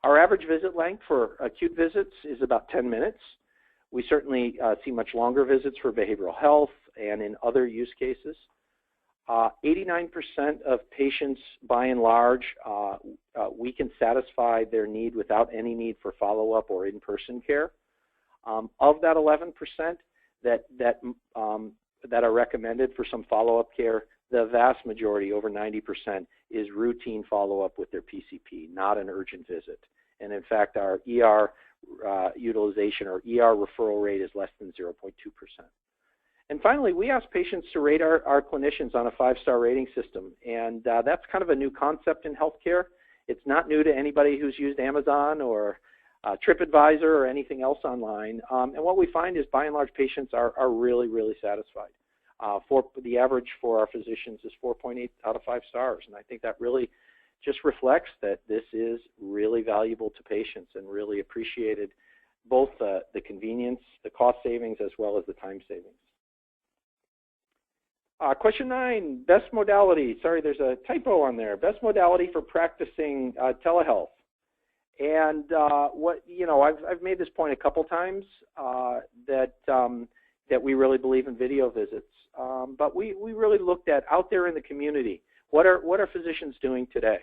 Our average visit length for acute visits is about 10 minutes. We certainly see much longer visits for behavioral health and in other use cases. 89% of patients, by and large, we can satisfy their need without any need for follow-up or in-person care. Of that 11% that are recommended for some follow-up care, the vast majority, over 90%, is routine follow-up with their PCP, not an urgent visit. And in fact, our ER utilization or ER referral rate is less than 0.2%. And finally, we ask patients to rate our clinicians on a 5-star rating system, and that's kind of a new concept in healthcare. It's not new to anybody who's used Amazon or TripAdvisor or anything else online. And what we find is, by and large, patients are really, really satisfied. The average for our physicians is 4.8 out of 5 stars, and I think that really just reflects that this is really valuable to patients and really appreciated, both the convenience, the cost savings, as well as the time savings. Question 9, best modality. Sorry, there's a typo on there. Best modality for practicing telehealth. And I've made this point a couple times that we really believe in video visits. But we really looked at out there in the community. What are physicians doing today?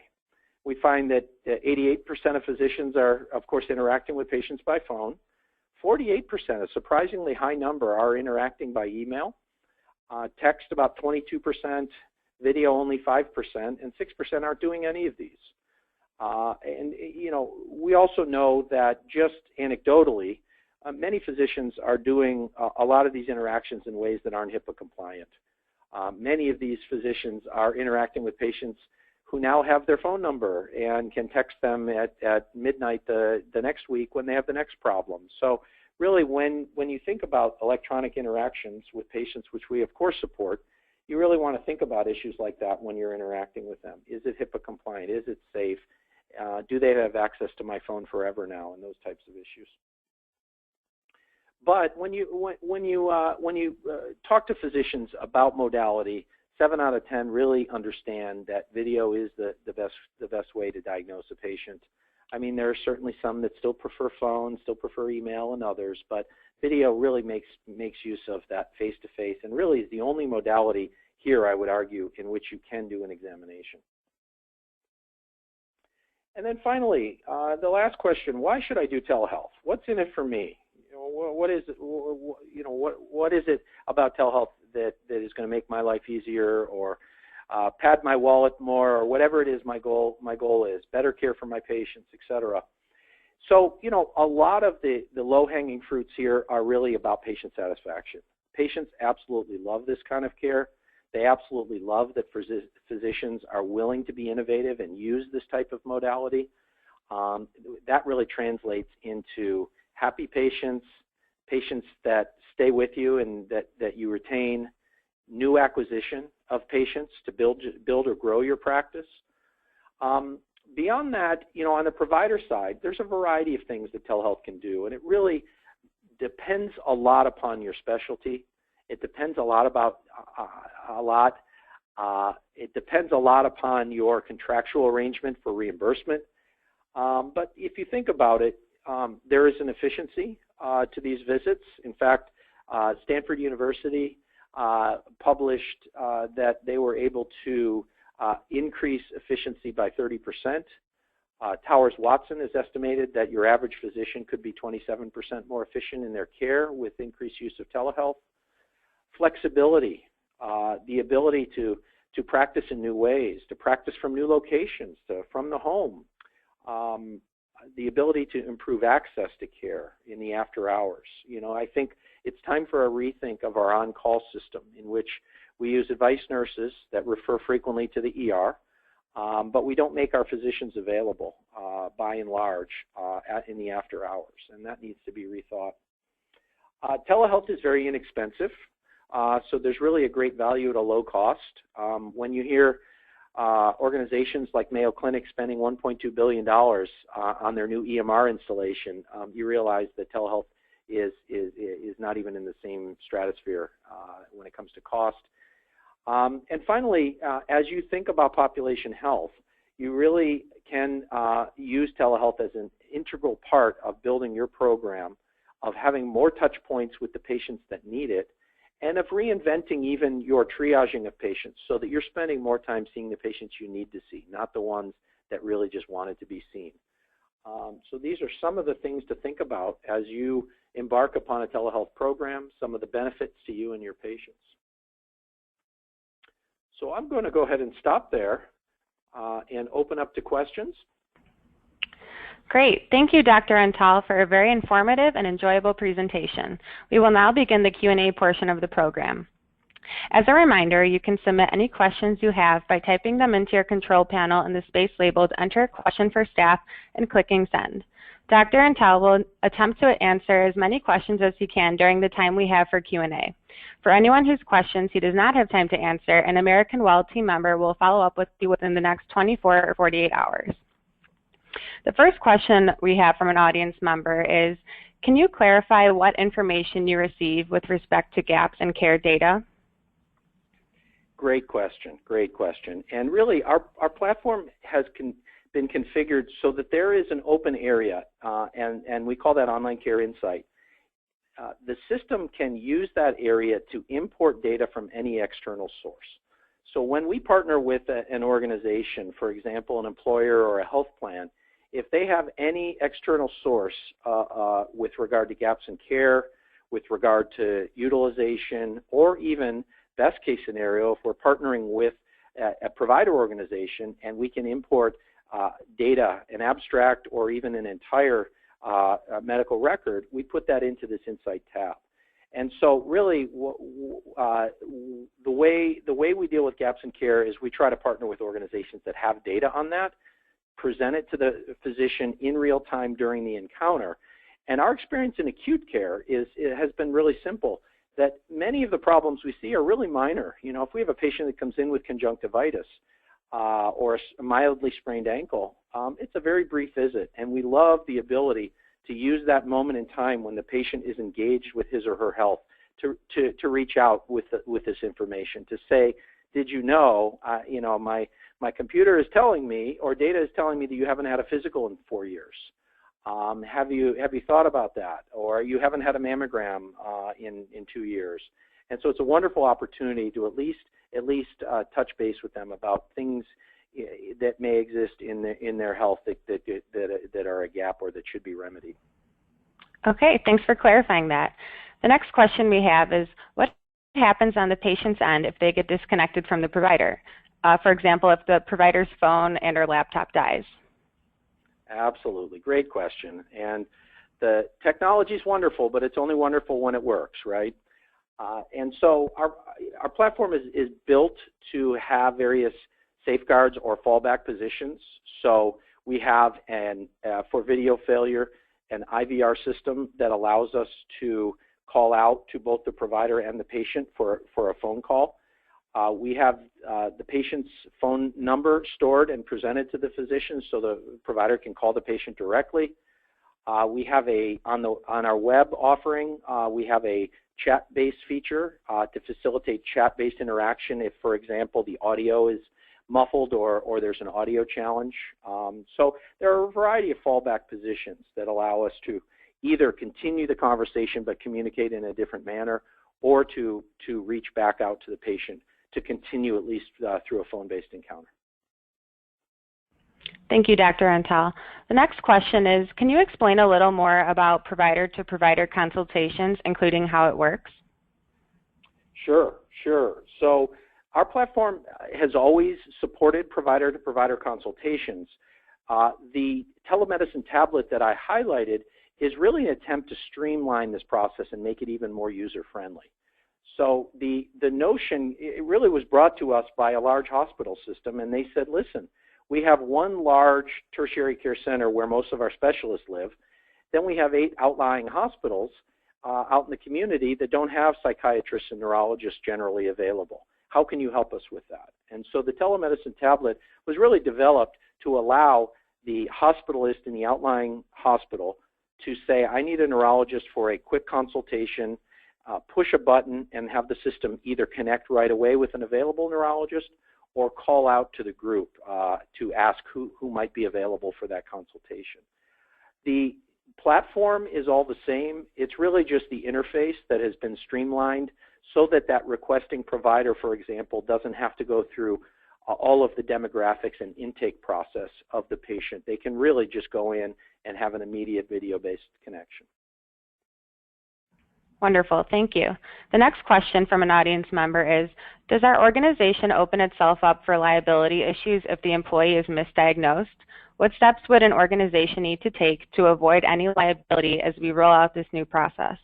We find that 88% of physicians are, of course, interacting with patients by phone. 48%, a surprisingly high number, are interacting by email. Text about 22%, video only 5%, and 6% aren't doing any of these. We also know that just anecdotally, many physicians are doing a lot of these interactions in ways that aren't HIPAA compliant. Many of these physicians are interacting with patients who now have their phone number and can text them at midnight the next week when they have the next problem. So really, when you think about electronic interactions with patients, which we of course support, you really want to think about issues like that when you're interacting with them. Is it HIPAA compliant? Is it safe? Do they have access to my phone forever now? And those types of issues. But when you talk to physicians about modality, 7 out of 10 really understand that video is the best way to diagnose a patient. I mean, there are certainly some that still prefer phone, still prefer email, and others, but video really makes use of that face-to-face, and really is the only modality here, I would argue, in which you can do an examination. And then finally, the last question: why should I do telehealth? What's in it for me? What is it? What is it about telehealth that is going to make my life easier, or pad my wallet more, or whatever it is my goal is, better care for my patients, etc. So, a lot of the low-hanging fruits here are really about patient satisfaction. Patients absolutely love this kind of care. They absolutely love that physicians are willing to be innovative and use this type of modality. That really translates into happy patients, patients that stay with you and that you retain, new acquisition of patients to build or grow your practice. Beyond that, on the provider side, there's a variety of things that telehealth can do, and it really depends a lot upon your specialty. It depends a lot it depends a lot upon your contractual arrangement for reimbursement. But if you think about it, there is an efficiency to these visits. In fact, Stanford University published that they were able to increase efficiency by 30%. Towers Watson has estimated that your average physician could be 27% more efficient in their care with increased use of telehealth. Flexibility, the ability to practice in new ways, to practice from new locations, from the home. The ability to improve access to care in the after hours. I think it's time for a rethink of our on-call system, in which we use advice nurses that refer frequently to the ER, but we don't make our physicians available by and large in the after hours, and that needs to be rethought. Telehealth is very inexpensive, so there's really a great value at a low cost. When you hear organizations like Mayo Clinic spending $1.2 billion on their new EMR installation, you realize that telehealth is not even in the same stratosphere when it comes to cost. And finally, as you think about population health, you really can use telehealth as an integral part of building your program, of having more touch points with the patients that need it, and of reinventing even your triaging of patients so that you're spending more time seeing the patients you need to see, not the ones that really just wanted to be seen. So these are some of the things to think about as you embark upon a telehealth program, some of the benefits to you and your patients. So I'm going to go ahead and stop there and open up to questions. Great. Thank you, Dr. Antal, for a very informative and enjoyable presentation. We will now begin the Q&A portion of the program. As a reminder, you can submit any questions you have by typing them into your control panel in the space labeled Enter a Question for Staff and clicking Send. Dr. Antal will attempt to answer as many questions as he can during the time we have for Q&A. For anyone whose questions he does not have time to answer, an American Well team member will follow up with you within the next 24 or 48 hours. The first question we have from an audience member is, can you clarify what information you receive with respect to gaps in care data? Great question, great question. And really, our platform has been configured so that there is an open area, and we call that Online Care Insight. The system can use that area to import data from any external source. So when we partner with an organization, for example, an employer or a health plan, if they have any external source with regard to gaps in care, with regard to utilization, or even best case scenario, if we're partnering with a provider organization and we can import data, an abstract, or even an entire medical record, we put that into this Insight tab. And so really, the way we deal with gaps in care is we try to partner with organizations that have data on that, present it to the physician in real time during the encounter. And our experience in acute care it has been really simple, that many of the problems we see are really minor. You know, if we have a patient that comes in with conjunctivitis or a mildly sprained ankle, it's a very brief visit, and we love the ability to use that moment in time when the patient is engaged with his or her health to reach out with this information, to say, did you know, my computer is telling me, or data is telling me, that you haven't had a physical in 4 years. Have you thought about that? Or you haven't had a mammogram in 2 years. And so it's a wonderful opportunity to at least touch base with them about things that may exist in their health that are a gap or that should be remedied. Okay, thanks for clarifying that. The next question we have is, what happens on the patient's end if they get disconnected from the provider? For example, if the provider's phone and or laptop dies. Absolutely, great question. And the technology is wonderful, but it's only wonderful when it works, right? And so our platform is built to have various safeguards or fallback positions. So we have for video failure, an IVR system that allows us to call out to both the provider and the patient for a phone call. We have the patient's phone number stored and presented to the physician so the provider can call the patient directly. We have on our web offering, we have a chat-based feature to facilitate chat-based interaction if, for example, the audio is muffled or there's an audio challenge. So there are a variety of fallback positions that allow us to either continue the conversation but communicate in a different manner, or to reach back out to the patient to continue at least through a phone-based encounter. Thank you, Dr. Antal. The next question is, can you explain a little more about provider-to-provider consultations, including how it works? Sure. So our platform has always supported provider-to-provider consultations. The telemedicine tablet that I highlighted is really an attempt to streamline this process and make it even more user-friendly. So the notion, it really was brought to us by a large hospital system, and they said, listen, we have one large tertiary care center where most of our specialists live. Then we have 8 outlying hospitals out in the community that don't have psychiatrists and neurologists generally available. How can you help us with that? And so the telemedicine tablet was really developed to allow the hospitalist in the outlying hospital to say, I need a neurologist for a quick consultation, push a button and have the system either connect right away with an available neurologist or call out to the group to ask who might be available for that consultation. The platform is all the same. It's really just the interface that has been streamlined so that that requesting provider, for example, doesn't have to go through all of the demographics and intake process of the patient. They can really just go in and have an immediate video-based connection. Wonderful, thank you. The next question from an audience member is, does our organization open itself up for liability issues if the employee is misdiagnosed? What steps would an organization need to take to avoid any liability as we roll out this new process?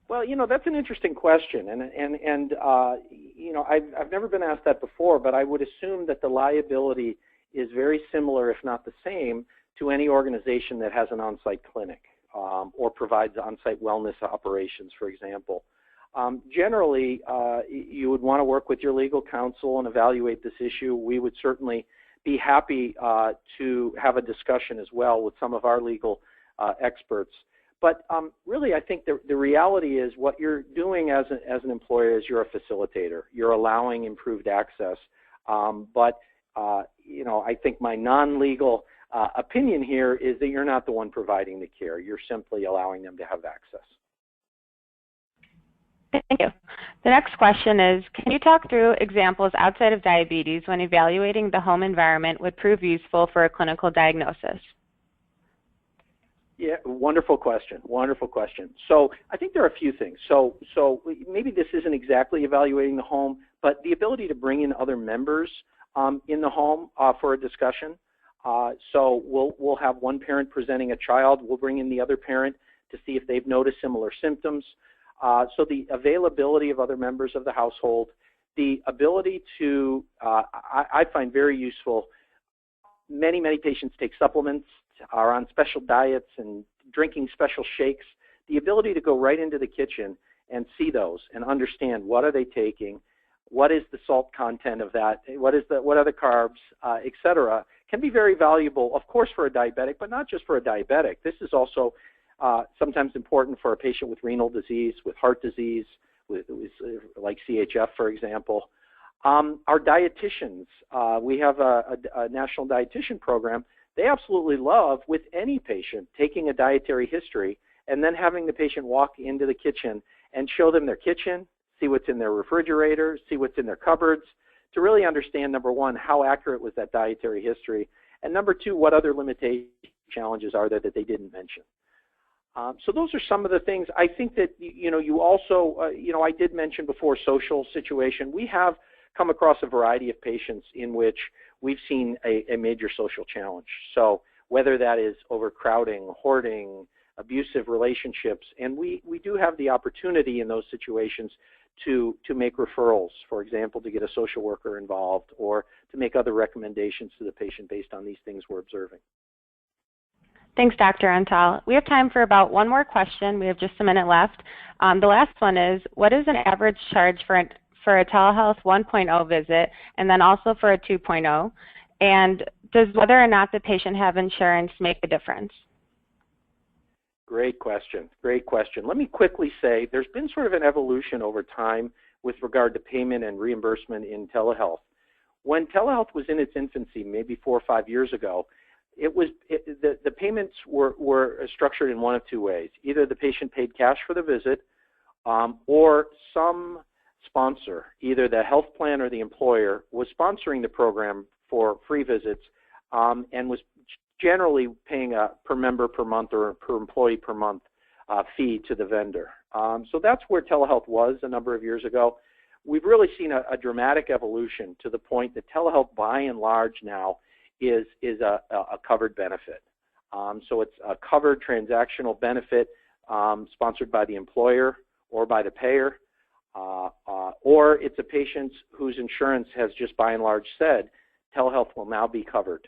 Well, that's an interesting question, and I've never been asked that before, but I would assume that the liability is very similar, if not the same, to any organization that has an on-site clinic or provides on-site wellness operations, for example. Generally, you would want to work with your legal counsel and evaluate this issue. We would certainly be happy to have a discussion as well with some of our legal experts. But really, I think the reality is what you're doing as an employer is you're a facilitator. You're allowing improved access. I think my non-legal opinion here is that you're not the one providing the care. You're simply allowing them to have access. Thank you. The next question is, can you talk through examples outside of diabetes when evaluating the home environment would prove useful for a clinical diagnosis? Yeah, wonderful question. Wonderful question. So I think there are a few things. So maybe this isn't exactly evaluating the home, but the ability to bring in other members in the home for a discussion. So we'll have one parent presenting a child. We'll bring in the other parent to see if they've noticed similar symptoms. So the availability of other members of the household, the ability to, I find very useful, many patients take supplements, are on special diets and drinking special shakes. The ability to go right into the kitchen and see those and understand what are they taking, what is the salt content of that, what are the carbs, et cetera, can be very valuable, of course, for a diabetic, but not just for a diabetic. This is also sometimes important for a patient with renal disease, with heart disease, like CHF, for example. Our dietitians, we have a national dietitian program. They absolutely love, with any patient, taking a dietary history and then having the patient walk into the kitchen and show them their kitchen, see what's in their refrigerator, see what's in their cupboards, to really understand, number one, how accurate was that dietary history, and number two, what other limitation challenges are there that they didn't mention. So those are some of the things. I think that, you also, I did mention before social situation. We have come across a variety of patients in which we've seen a major social challenge. So whether that is overcrowding, hoarding, abusive relationships, and we do have the opportunity in those situations to make referrals, for example, to get a social worker involved or to make other recommendations to the patient based on these things we're observing. Thanks, Dr. Antal. We have time for about one more question. We have just a minute left. The last one is, what is an average charge for a telehealth 1.0 visit and then also for a 2.0? And does whether or not the patient have insurance make a difference? Great question. Great question. Let me quickly say there's been sort of an evolution over time with regard to payment and reimbursement in telehealth. When telehealth was in its infancy, maybe 4 or 5 years ago, the payments were structured in one of two ways. Either the patient paid cash for the visit or some sponsor, either the health plan or the employer, was sponsoring the program for free visits and was generally paying a per member per month or per employee per month fee to the vendor. So that's where telehealth was a number of years ago. We've really seen a dramatic evolution to the point that telehealth by and large now is a covered benefit. So it's a covered transactional benefit sponsored by the employer or by the payer, or it's a patient whose insurance has just by and large said telehealth will now be covered,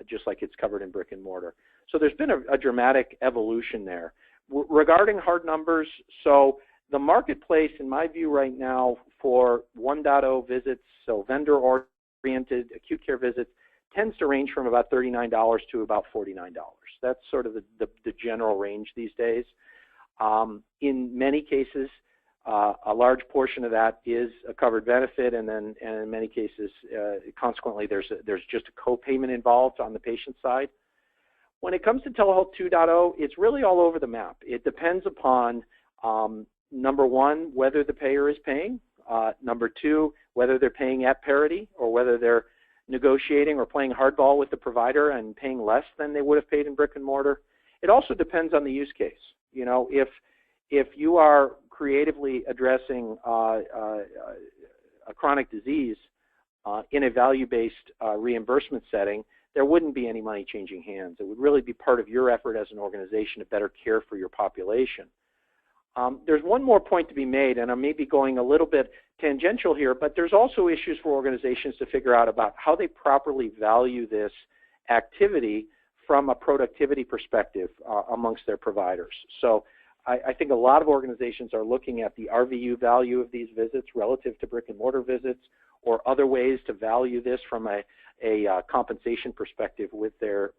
just like it's covered in brick and mortar. So there's been a dramatic evolution there. Regarding hard numbers, so the marketplace, in my view right now, for 1.0 visits, so vendor-oriented acute care visits, tends to range from about $39 to about $49. That's sort of the general range these days. In many cases, a large portion of that is a covered benefit, and in many cases, consequently, there's just a co-payment involved on the patient side. When it comes to telehealth 2.0, it's really all over the map. It depends upon number one, whether the payer is paying. Number two, whether they're paying at parity or whether they're negotiating or playing hardball with the provider and paying less than they would have paid in brick and mortar. It also depends on the use case. You know, if you are creatively addressing a chronic disease in a value-based reimbursement setting, there wouldn't be any money changing hands. It would really be part of your effort as an organization to better care for your population. There's one more point to be made, and I may be going a little bit tangential here, but there's also issues for organizations to figure out about how they properly value this activity from a productivity perspective amongst their providers. So I think a lot of organizations are looking at the RVU value of these visits relative to brick and mortar visits, or other ways to value this from a compensation perspective with their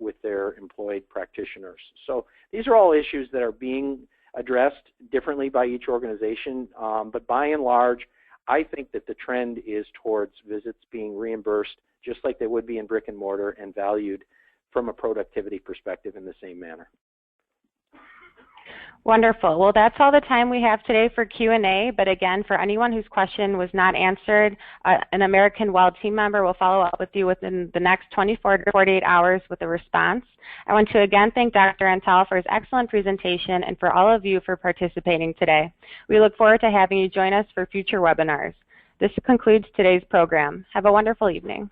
employed practitioners. So these are all issues that are being addressed differently by each organization, but by and large, I think that the trend is towards visits being reimbursed just like they would be in brick and mortar and valued from a productivity perspective in the same manner. Wonderful. Well, that's all the time we have today for Q&A, but again, for anyone whose question was not answered, an American Well team member will follow up with you within the next 24 to 48 hours with a response. I want to again thank Dr. Antal for his excellent presentation and for all of you for participating today. We look forward to having you join us for future webinars. This concludes today's program. Have a wonderful evening.